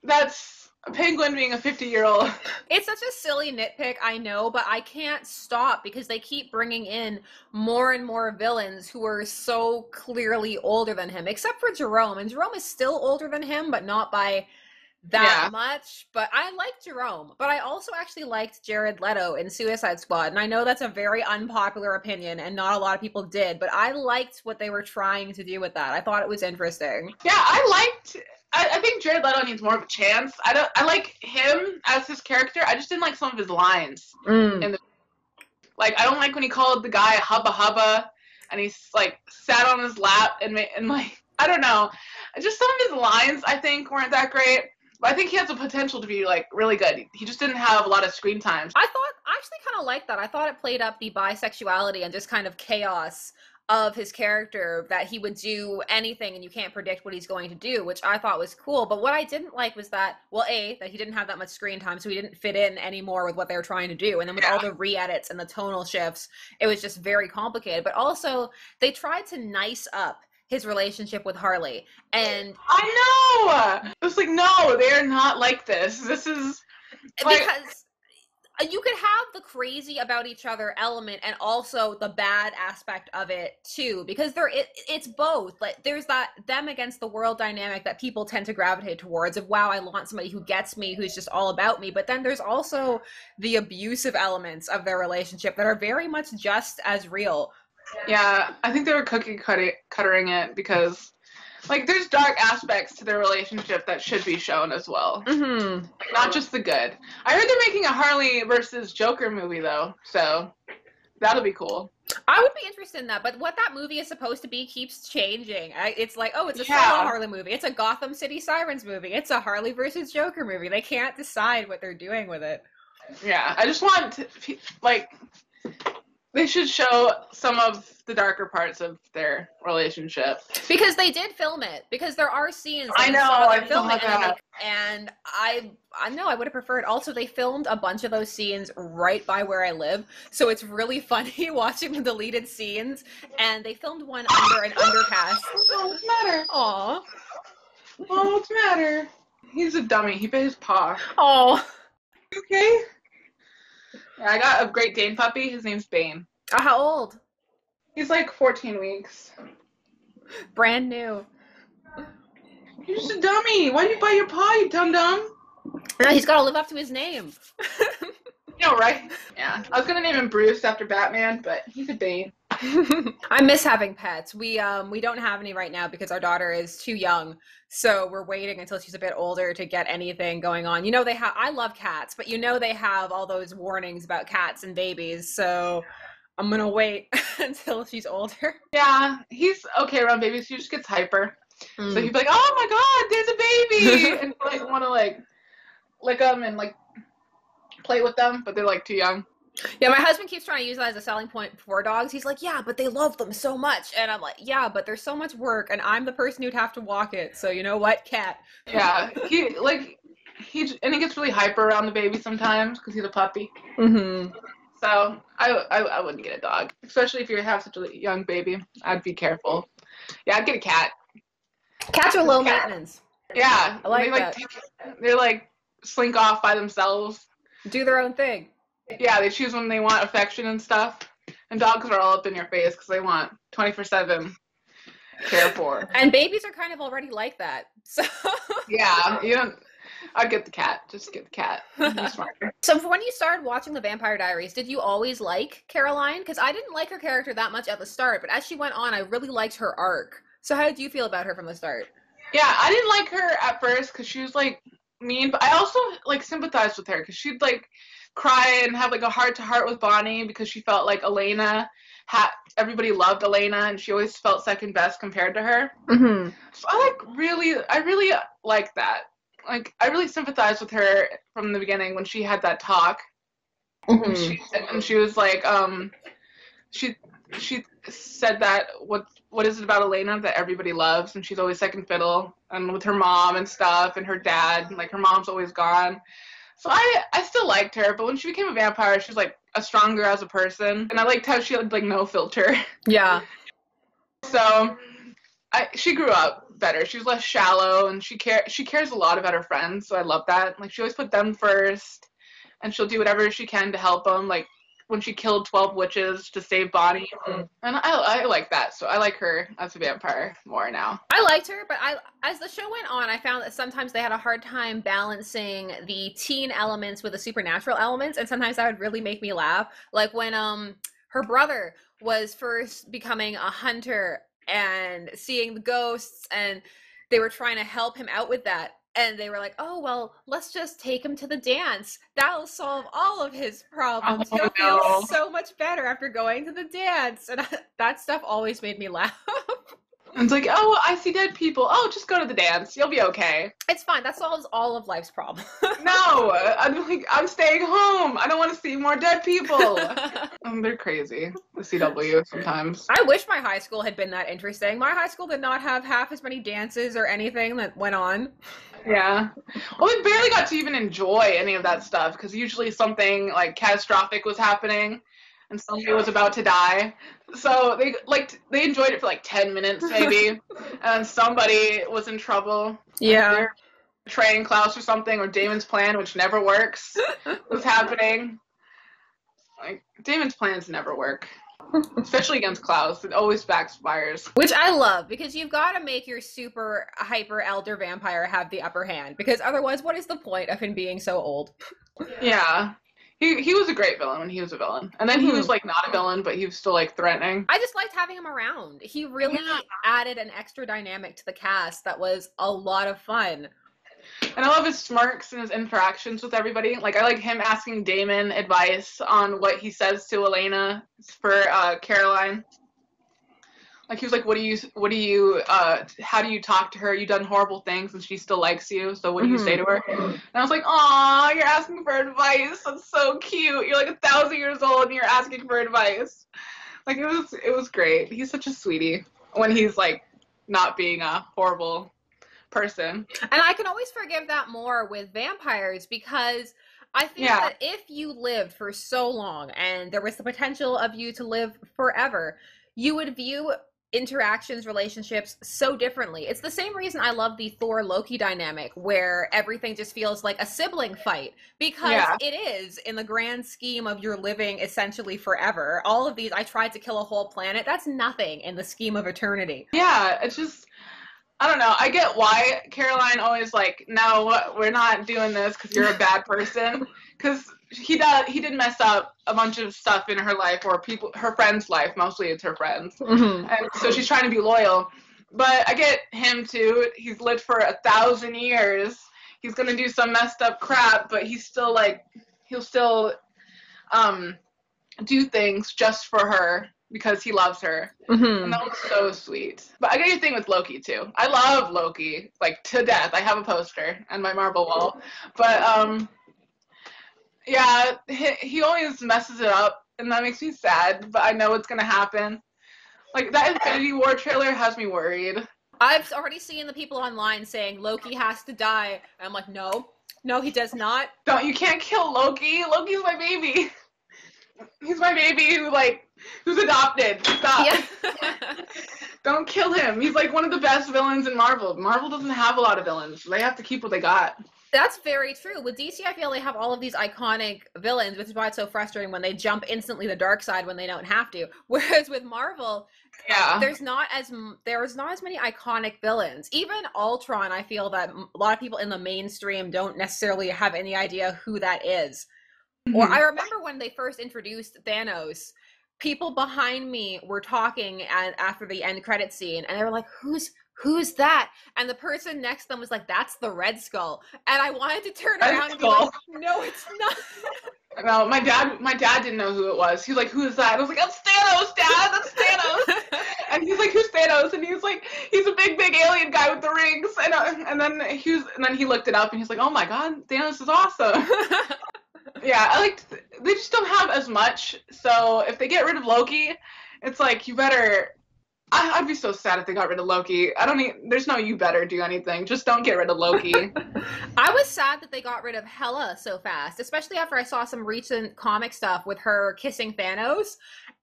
That's a Penguin being a 50-year-old. It's such a silly nitpick, I know, but I can't stop because they keep bringing in more and more villains who are so clearly older than him, except for Jerome. And Jerome is still older than him, but not by that much. But I like Jerome. But I also actually liked Jared Leto in Suicide Squad. And I know that's a very unpopular opinion and not a lot of people did, but I liked what they were trying to do with that. I thought it was interesting. Yeah, I think Jared Leto needs more of a chance. I like him as his character. I just didn't like some of his lines. Like, I don't like when he called the guy Hubba Hubba, and he's like sat on his lap and like, I don't know. Just some of his lines I think weren't that great. But I think he has the potential to be like really good. He just didn't have a lot of screen time. I actually kind of liked that. I thought it played up the bisexuality and just kind of chaos of his character, that he would do anything and you can't predict what he's going to do, which I thought was cool. But what I didn't like was that, well, that he didn't have that much screen time, so he didn't fit in anymore with what they were trying to do. And then with all the re-edits and the tonal shifts, it was just very complicated. But also, they tried to nice up his relationship with Harley. And I know! It was like, no, they're not like this. This is... like, because you could have the crazy about each other element and also the bad aspect of it too, because it's both. Like, there's that them against the world dynamic that people tend to gravitate towards of, wow, I want somebody who gets me, who's just all about me. But then there's also the abusive elements of their relationship that are very much just as real. Yeah, I think they were cookie cuttering it because, like, there's dark aspects to their relationship that should be shown as well. Like, not just the good. I heard they're making a Harley versus Joker movie, though, so that'll be cool. I would be interested in that, but what that movie is supposed to be keeps changing. It's like, oh, it's a solo Harley movie. It's a Gotham City Sirens movie. It's a Harley versus Joker movie. They can't decide what they're doing with it. Yeah, I just want to, like... They should show some of the darker parts of their relationship. Because they did film it. Because there are scenes that I saw that. And I know I would have preferred. Also, they filmed a bunch of those scenes right by where I live. So it's really funny watching the deleted scenes. And they filmed one under an underpass. Oh, what's the matter? Aw. Oh, what's the matter? He's a dummy. He bit his paw. Oh. Okay. Yeah, I got a Great Dane puppy. His name's Bane. How old? He's like 14 weeks. Brand new. You're just a dummy. Why did you bite your paw, you dum-dum? No, he's got to live up to his name. You know, right? Yeah. I was going to name him Bruce after Batman, but he's a Bane. I miss having pets. We don't have any right now because our daughter is too young. So we're waiting until she's a bit older to get anything going on. You know, I love cats, but you know they have all those warnings about cats and babies. So I'm going to wait until she's older. Yeah, he's okay around babies. He just gets hyper. So he'd be like, oh my God, there's a baby. And like want to like lick them and like play with them, but they're like too young. Yeah, my husband keeps trying to use that as a selling point for dogs. He's like, yeah, but they love them so much. And I'm like, yeah, but there's so much work, and I'm the person who'd have to walk it. So you know what, cat? Yeah, he gets really hyper around the baby sometimes because he's a puppy. Mm-hmm. So I wouldn't get a dog, especially if you have such a young baby. I'd be careful. Yeah, I'd get a cat. Cats are low maintenance. Yeah, I like that. They're like slink off by themselves. Do their own thing. Yeah, they choose when they want affection and stuff. And dogs are all up in your face because they want 24/7 care for. And babies are kind of already like that. So Yeah, I'd get the cat. Just get the cat. Be smarter. So when you started watching The Vampire Diaries, did you always like Caroline? Because I didn't like her character that much at the start, but as she went on, I really liked her arc. So how did you feel about her from the start? Yeah, I didn't like her at first because she was like mean, but I also like sympathized with her because she'd like cry and have like a heart-to-heart with Bonnie because she felt like everybody loved Elena and she always felt second best compared to her. Mm-hmm. So I really like that. Like I really sympathized with her from the beginning when she had that talk. Mm-hmm. And she was like, she said that what is it about Elena that everybody loves, and she's always second fiddle, and with her mom and stuff, and her dad, like her mom's always gone. So I still liked her, but when she became a vampire, she was like a stronger as a person, and I liked how she had like no filter. Yeah. So she grew up better. She was less shallow, and she cares a lot about her friends. So I love that. Like she always put them first, and she'll do whatever she can to help them. Like when she killed 12 witches to save Bonnie, and I like that. So I like her as a vampire more now. I liked her, but as the show went on, I found that sometimes they had a hard time balancing the teen elements with the supernatural elements, and sometimes that would really make me laugh. Like when her brother was first becoming a hunter and seeing the ghosts, and they were trying to help him out with that. And they were like, oh, well, let's just take him to the dance. That'll solve all of his problems. He'll feel so much better after going to the dance. And that stuff always made me laugh. It's like, oh, I see dead people. Oh, just go to the dance. You'll be okay. It's fine. That solves all of life's problems. No, I'm staying home. I don't want to see more dead people. They're crazy, the CW sometimes. I wish my high school had been that interesting. My high school did not have half as many dances or anything that went on. Yeah. Well, we barely got to even enjoy any of that stuff because usually something catastrophic was happening and somebody was about to die. So they enjoyed it for 10 minutes maybe, and somebody was in trouble. Yeah. They're betraying Klaus or something, or Damon's plan, which never works, was happening. Damon's plans never work. Especially against Klaus. It always backfires. Which I love, because you've got to make your super hyper elder vampire have the upper hand, because otherwise what is the point of him being so old? Yeah. He was a great villain when he was a villain. And then he was not a villain, but he was still threatening. I just liked having him around. He really added an extra dynamic to the cast that was a lot of fun. And I love his smirks and his interactions with everybody. I like him asking Damon advice on what he says to Elena for Caroline. He was like, how do you talk to her? You've done horrible things and she still likes you, so what do you say to her? And I was like, aw, you're asking for advice. That's so cute. You're 1,000 years old and you're asking for advice. It was great. He's such a sweetie when he's not being a horrible person. And I can always forgive that more with vampires, because I think that if you lived for so long and there was the potential of you to live forever, you would view interactions, relationships so differently. It's the same reason I love the Thor-Loki dynamic, where everything just feels like a sibling fight, because it is, in the grand scheme of your living essentially forever. All of these, I tried to kill a whole planet, that's nothing in the scheme of eternity. Yeah, it's just, I don't know. I get why Caroline always no, we're not doing this because you're a bad person. Because he did mess up a bunch of stuff in her life, or her friends' life. Mostly it's her friends. Mm-hmm. And so she's trying to be loyal. But I get him too. He's lived for 1,000 years. He's going to do some messed up crap, but he's still he'll still do things just for her, because he loves her. Mm-hmm. And that was so sweet. But I get your thing with Loki too. I love Loki to death. I have a poster on my marble wall. But Yeah, he always messes it up, and that makes me sad, but I know it's gonna happen. Like, that Infinity War trailer has me worried. I've already seen the people online saying Loki has to die. And I'm like, no, no, he does not. Don't, you can't kill Loki. Loki's my baby. He's my baby who's adopted. Stop. Yeah. Don't kill him. He's like one of the best villains in Marvel. Marvel doesn't have a lot of villains. So they have to keep what they got. That's very true. With DC, I feel they have all of these iconic villains, which is why it's so frustrating when they jump instantly the dark side when they don't have to. Whereas with Marvel, Yeah. there's not as many iconic villains. Even Ultron, I feel that a lot of people in the mainstream don't necessarily have any idea who that is. Mm-hmm. Or I remember when they first introduced Thanos, people behind me were talking after the end credit scene, and they were like, who's that? And the person next to them was like, that's the Red Skull. And I wanted to turn around and be like, no, it's not. No, my dad didn't know who it was. He was like, who is that? And I was like, that's Thanos, Dad, that's Thanos. And he's like, who's Thanos? And he's like, he's a big alien guy with the rings. And then he looked it up, and he's like, oh my god, Thanos is awesome. Yeah, they just don't have as much. So if they get rid of Loki, it's like, you better. I'd be so sad if they got rid of Loki. There's no you better do anything. Just don't get rid of Loki. I was sad that they got rid of Hela so fast, especially after I saw some recent comic stuff with her kissing Thanos.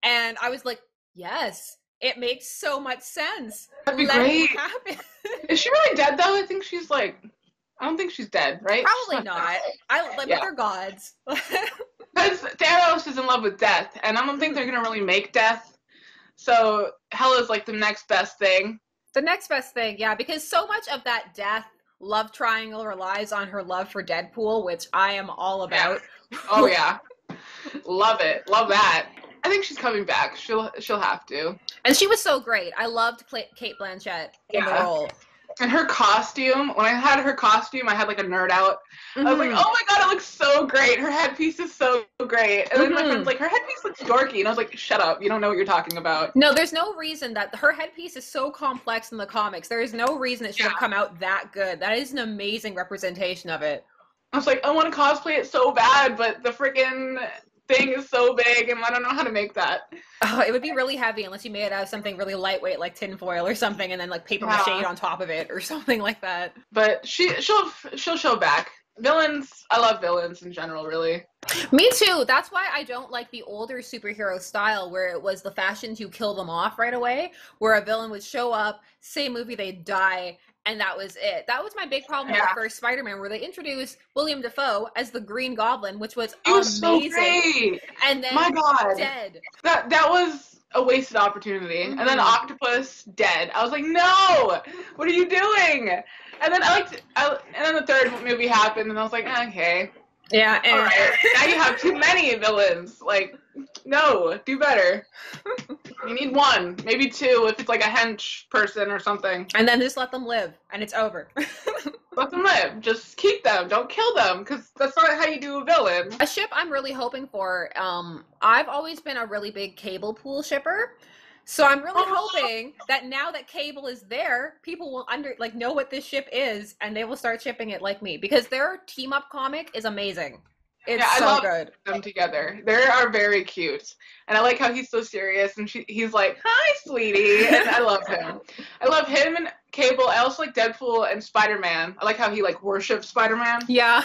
And I was like, yes, it makes so much sense. That'd be great. It happen. Is she really dead, though? I don't think she's dead, right? Probably not. But they're gods. Because Thanos is in love with death, and I don't think they're going to really make death. So Hela's like the next best thing. The next best thing, yeah, because so much of that death love triangle relies on her love for Deadpool, which I am all about. Yeah. Oh yeah, love it, love that. I think she's coming back. She'll have to. And she was so great. I loved Cate Blanchett in the role. And her costume, when I had her costume, I had like a nerd out. Mm-hmm. I was like, oh my god, it looks so great. Her headpiece is so great. And then my friend's like, her headpiece looks dorky. And I was like, shut up. You don't know what you're talking about. No, there's no reason that her headpiece is so complex in the comics. There is no reason it should have come out that good. That is an amazing representation of it. I was like, I want to cosplay it so bad, but the freaking thing is so big and I don't know how to make that. Oh, it would be really heavy unless you made it out of something really lightweight like tinfoil or something, and then like paper mache on top of it or something like that. But she'll show back. Villains, I love villains in general, really. Me too. That's why I don't like the older superhero style where it was the fashion to kill them off right away, where a villain would show up, same movie, they'd die, and that was it. That was my big problem with the first Spider-Man, where they introduced William Dafoe as the Green Goblin, which was amazing. So great. And then my God, dead. That was a wasted opportunity. Mm-hmm. And then Octopus dead. I was like, no, what are you doing? And then and then the third movie happened, and I was like, okay. Yeah, and all right. Now you have too many villains. Like, no, do better. You need one, maybe two, if it's like a hench person or something. And then just let them live, and it's over. Let them live. Just keep them. Don't kill them, because that's not how you do a villain. A ship I'm really hoping for. I've always been a really big Cable Pool shipper. So I'm really hoping that now that Cable is there, people will know what this ship is, and they will start shipping it like me, because their team up comic is amazing. It's so I love good. Them together. They are very cute, and I like how he's so serious, and he's like, "Hi, sweetie," and I love him. I love him and Cable. I also like Deadpool and Spider-Man. I like how he worships Spider-Man. Yeah.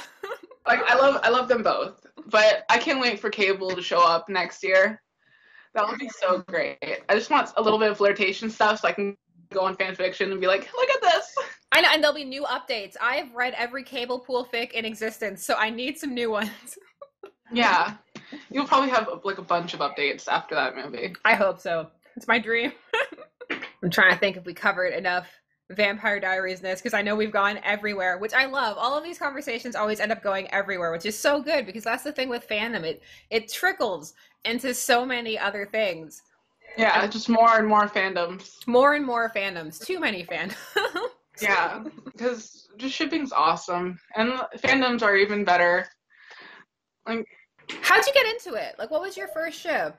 I love them both, but I can't wait for Cable to show up next year. That would be so great. I just want a little bit of flirtation stuff so I can go on Fanfiction and be like, look at this. I know, and there'll be new updates. I have read every Cable Pool fic in existence, so I need some new ones. Yeah. You'll probably have a bunch of updates after that movie. I hope so. It's my dream. I'm trying to think if we covered enough Vampire Diaries in this, because I know we've gone everywhere, which I love. All of these conversations always end up going everywhere, which is so good, because that's the thing with fandom. It trickles into so many other things. Yeah, just more and more fandoms. More and more fandoms. Too many fandoms. Yeah, because just shipping's awesome. And fandoms are even better. How'd you get into it? What was your first ship?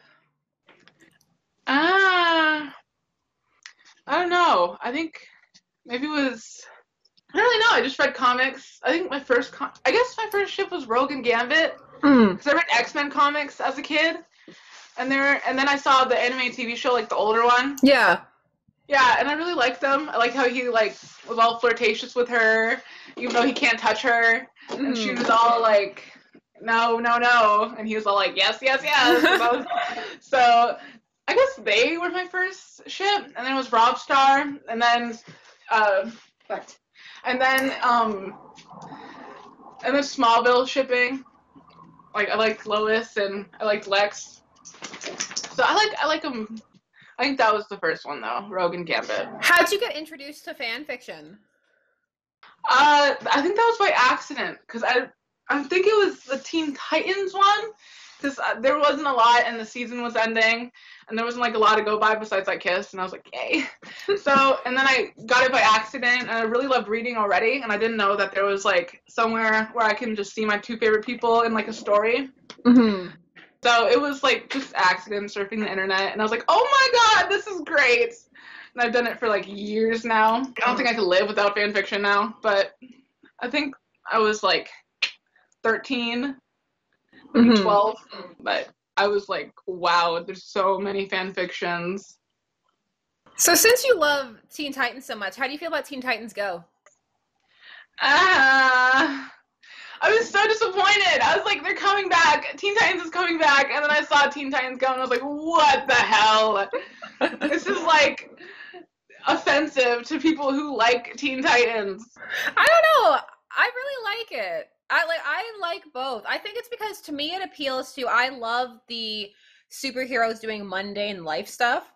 I don't know. I think maybe it was... I don't really know. I just read comics. I think my first ship was Rogue and Gambit. Because I read X-Men comics as a kid, and then I saw the anime TV show, like the older one. Yeah. Yeah, and I really liked them. I liked how he like was all flirtatious with her, even though he can't touch her, and she was all like, "No, no, no," and he was all like, "Yes, yes, yes." So I guess they were my first ship, and then it was Robstar, and then and then Smallville shipping. Like I liked Lois and I liked Lex. So I like them. I think that was the first one though, Rogue and Gambit. How'd you get introduced to fan fiction? I think that was by accident because I think it was the Teen Titans one because there wasn't a lot and the season was ending and there wasn't like a lot to go by besides that kiss and I was like yay. So and then I got it by accident and I really loved reading already and I didn't know that there was like somewhere where I can just see my two favorite people in like a story. So it was like just accident surfing the internet and I was like, oh my god, this is great. And I've done it for like years now. I don't think I could live without fan fiction now, but I think I was like 13, maybe 12, but I was like, wow, there's so many fan fictions. So since you love Teen Titans so much, how do you feel about Teen Titans Go? I was so disappointed. I was like, they're coming back. Teen Titans is coming back. And then I saw Teen Titans Go and I was like, what the hell? This is like offensive to people who like Teen Titans. I don't know. I really like it. I like both. I think it's because to me it appeals to, I love the superheroes doing mundane life stuff.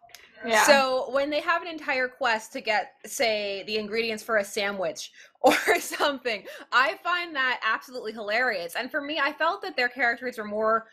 Yeah. So when they have an entire quest to get, say, the ingredients for a sandwich or something, I find that absolutely hilarious. And for me, I felt that their characters were more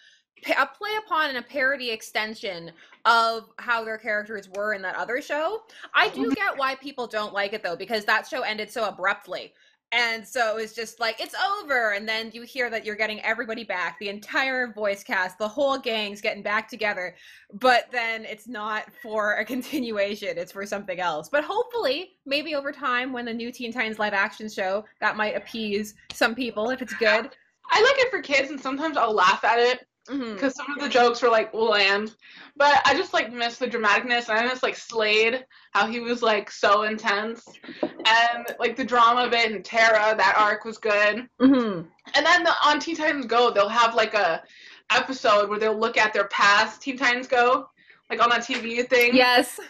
a play upon and a parody extension of how their characters were in that other show. I do get why people don't like it, though, because that show ended so abruptly. And so it's just like, it's over. And then you hear that you're getting everybody back, the entire voice cast, the whole gang's getting back together. But then it's not for a continuation. It's for something else. But hopefully, maybe over time, when the new Teen Titans live action show, that might appease some people if it's good. I like it for kids, and sometimes I'll laugh at it. Because some of the jokes were like bland, but I just like miss the dramaticness, and I miss like Slade, how he was like so intense, and like the drama of it, and Tara, that arc was good. And then on Teen Titans Go, they'll have like a episode where they'll look at their past Teen Titans Go, like on that TV thing. Yes.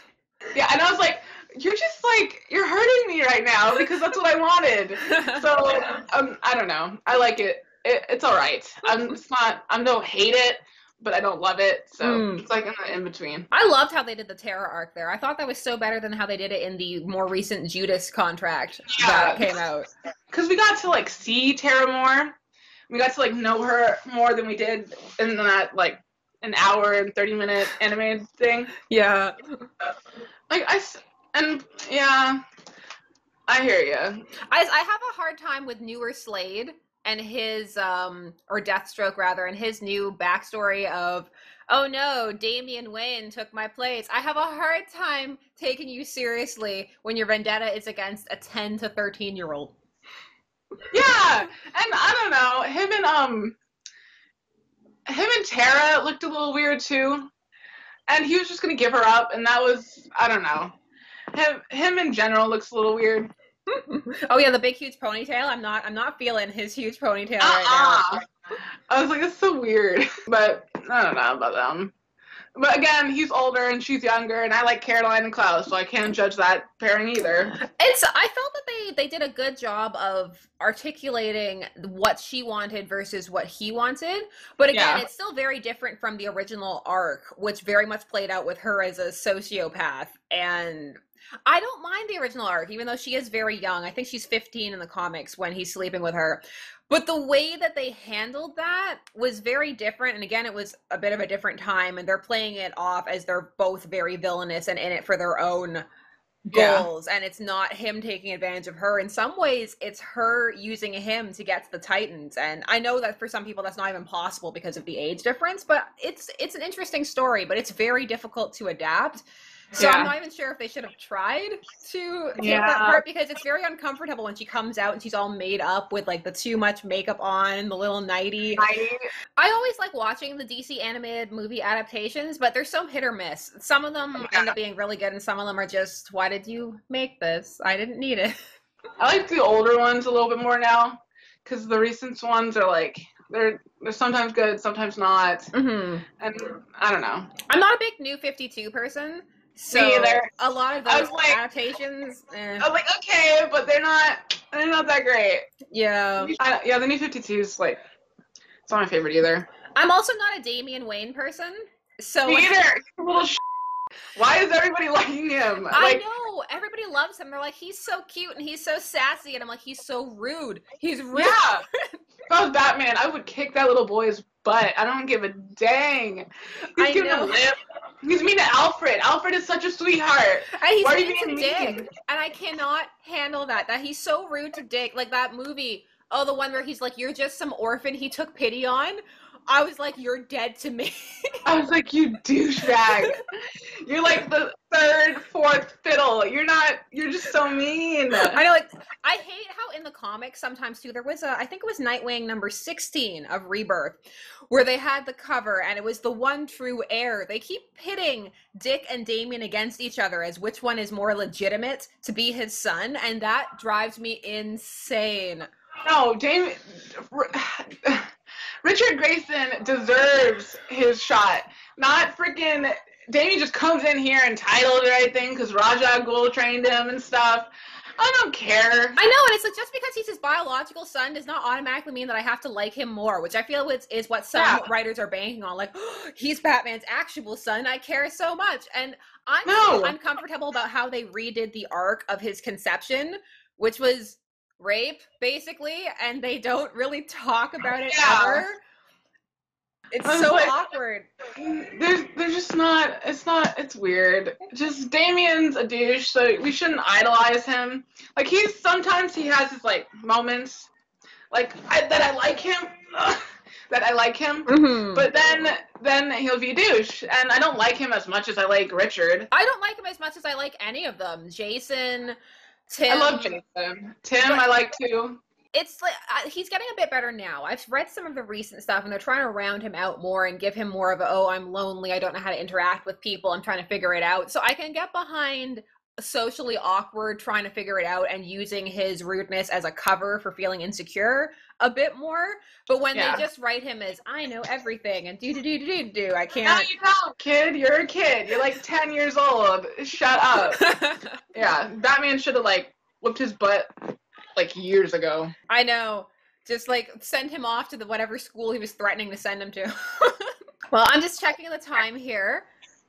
Yeah, and I was like, you're just like, you're hurting me right now because that's what I wanted. So I don't know, I like it. It's all right. I don't hate it, but I don't love it. So it's like in between. I loved how they did the Terra arc there. I thought that was so better than how they did it in the more recent Judas contract that came out. Because we got to like see Terra more. We got to like know her more than we did in that like an hour and 30-minute animated thing. Yeah. I hear you. I have a hard time with newer Slade and his, or Deathstroke rather, and his new backstory of, oh no, Damian Wayne took my place. I have a hard time taking you seriously when your vendetta is against a 10 to 13-year-old. Yeah, and I don't know, him and Tara looked a little weird too, and he was just gonna give her up, and that was, I don't know. Him in general looks a little weird. Oh yeah, the big huge ponytail. I'm not feeling his huge ponytail right now. I was like, it's so weird. But I don't know about them. But again, he's older and she's younger, and I like Caroline and Klaus, so I can't judge that pairing either. I felt that they did a good job of articulating what she wanted versus what he wanted. But again, it's still very different from the original arc, which very much played out with her as a sociopath. And I don't mind the original arc, even though she is very young. I think she's 15 in the comics when he's sleeping with her. But the way that they handled that was very different. And again, it was a bit of a different time. And they're playing it off as they're both very villainous and in it for their own goals. And it's not him taking advantage of her. In some ways, it's her using him to get to the Titans. And I know that for some people, that's not even possible because of the age difference. But it's an interesting story. But it's very difficult to adapt. So I'm not even sure if they should have tried to take that part, because it's very uncomfortable when she comes out and she's all made up with like the too much makeup on and the little nightie. I always like watching the DC animated movie adaptations, but there's some hit or miss. Some of them end up being really good, and some of them are just, why did you make this? I didn't need it. I like the older ones a little bit more now, because the recent ones are like, they're sometimes good, sometimes not. And I don't know. I'm not a big New 52 person. So me either. A lot of those adaptations, I was like, okay, but they're not that great. Yeah. The New 52 is like, it's not my favorite either. I'm also not a Damian Wayne person. So me either. He's a little Why is everybody liking him? I know. Everybody loves him. They're like, he's so cute and he's so sassy. And I'm like, he's so rude. He's rude. Yeah. If I was Batman, I would kick that little boy's butt. I don't give a dang. He's giving him lip. He's mean to Alfred. Alfred is such a sweetheart. And he's mean to Dick. And I cannot handle that. That he's so rude to Dick. Like that movie, the one where he's like, you're just some orphan he took pity on. I was like, you're dead to me. I was like, you douchebag. You're like the third, fourth fiddle. You're just so mean. I know, like, I hate how in the comics sometimes too, there was I think it was Nightwing number 16 of Rebirth, where they had the cover and it was the one true heir. They keep pitting Dick and Damian against each other as which one is more legitimate to be his son, and that drives me insane. No, Richard Grayson deserves his shot. Not freaking Damien just comes in here entitled to everything because Ra's al Ghul trained him and stuff. I don't care. I know, and it's like just because he's his biological son does not automatically mean that I have to like him more, which I feel is what some writers are banking on. Like, oh, he's Batman's actual son. I care so much. And I'm so uncomfortable about how they redid the arc of his conception, which was rape, basically, and they don't really talk about it ever. It's so awkward. There's just not, it's weird. Just Damien's a douche, so we shouldn't idolize him. Like, sometimes he has his, like, moments, like, that I like him, but then he'll be a douche, and I don't like him as much as I like Richard. I don't like him as much as I like any of them. Jason, Tim. I love Jason. Tim, I like too. It's like he's getting a bit better now. I've read some of the recent stuff, and they're trying to round him out more and give him more of a, I'm lonely, I don't know how to interact with people, I'm trying to figure it out. So I can get behind socially awkward, trying to figure it out, and using his rudeness as a cover for feeling insecure a bit more. But when they just write him as, I know everything, and I can't. No, you don't, kid. You're a kid. You're like 10 years old. Shut up. Yeah, Batman should have, like, whipped his butt, like, years ago. I know. Just, like, send him off to the whatever school he was threatening to send him to. Well, I'm just checking the time here,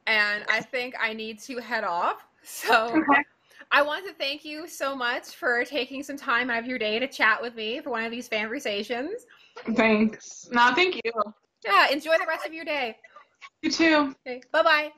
and I think I need to head off. So I want to thank you so much for taking some time out of your day to chat with me for one of these Fanversations. Thanks. No, thank you. Yeah, enjoy the rest of your day. You too. Okay, bye-bye.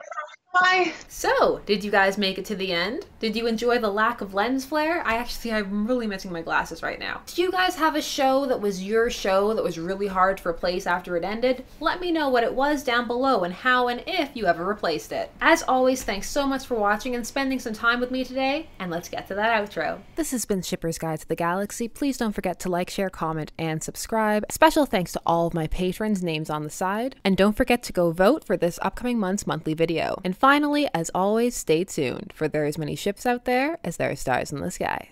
Bye. So, did you guys make it to the end? Did you enjoy the lack of lens flare? I'm really missing my glasses right now. Did you guys have a show that was your show that was really hard to replace after it ended? Let me know what it was down below and how and if you ever replaced it. As always, thanks so much for watching and spending some time with me today, and let's get to that outro. This has been Shipper's Guide to the Galaxy. Please don't forget to like, share, comment, and subscribe. Special thanks to all of my patrons, names on the side. And don't forget to go vote for this upcoming month's monthly video. And finally, as always, stay tuned, for there are as many ships out there as there are stars in the sky.